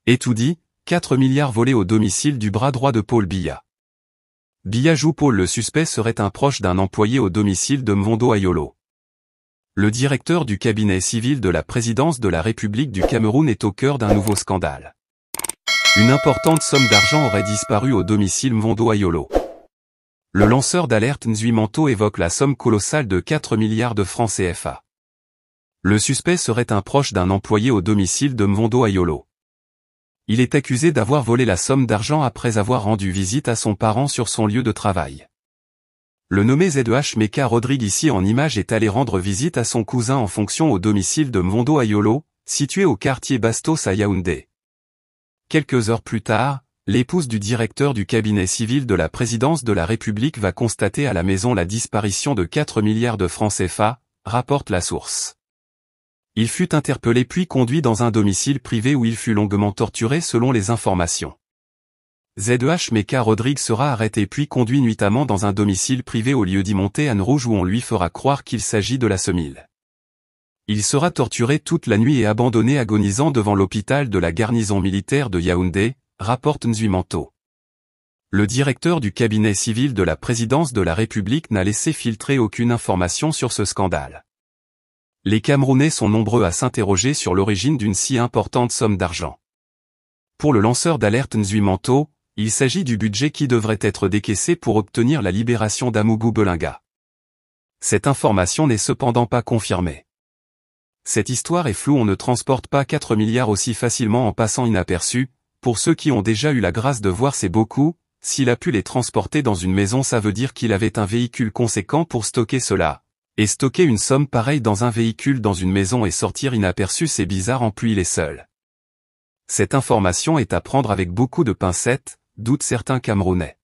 Et tout dit, 4 milliards volés au domicile du bras droit de Paul Biya. Biya joue Paul. Le suspect serait un proche d'un employé au domicile de Mvondo Ayolo. Le directeur du cabinet civil de la présidence de la République du Cameroun est au cœur d'un nouveau scandale. Une importante somme d'argent aurait disparu au domicile Mvondo Ayolo. Le lanceur d'alerte Nzui Manto évoque la somme colossale de 4 milliards de francs CFA. Le suspect serait un proche d'un employé au domicile de Mvondo Ayolo. Il est accusé d'avoir volé la somme d'argent après avoir rendu visite à son parent sur son lieu de travail. Le nommé ZEH Meka Rodrigue ici en image est allé rendre visite à son cousin en fonction au domicile de Mvondo Ayolo, situé au quartier Bastos à Yaoundé. Quelques heures plus tard, l'épouse du directeur du cabinet civil de la présidence de la République va constater à la maison la disparition de 4 milliards de francs CFA, rapporte la source. Il fut interpellé puis conduit dans un domicile privé où il fut longuement torturé selon les informations. ZEH Meka Rodrigue sera arrêté puis conduit nuitamment dans un domicile privé au lieu-dit Montagne Rouge où on lui fera croire qu'il s'agit de la Semile. Il sera torturé toute la nuit et abandonné agonisant devant l'hôpital de la garnison militaire de Yaoundé, rapporte Nzui Manto. Le directeur du cabinet civil de la présidence de la République n'a laissé filtrer aucune information sur ce scandale. Les Camerounais sont nombreux à s'interroger sur l'origine d'une si importante somme d'argent. Pour le lanceur d'alerte Nzui Manto, il s'agit du budget qui devrait être décaissé pour obtenir la libération d'Amougou Belinga. Cette information n'est cependant pas confirmée. Cette histoire est floue. On ne transporte pas 4 milliards aussi facilement en passant inaperçu. Pour ceux qui ont déjà eu la grâce de voir, c'est beaucoup. S'il a pu les transporter dans une maison, ça veut dire qu'il avait un véhicule conséquent pour stocker cela. Et stocker une somme pareille dans un véhicule dans une maison et sortir inaperçu, c'est bizarre en plus il est seul. Cette information est à prendre avec beaucoup de pincettes, doutent certains Camerounais.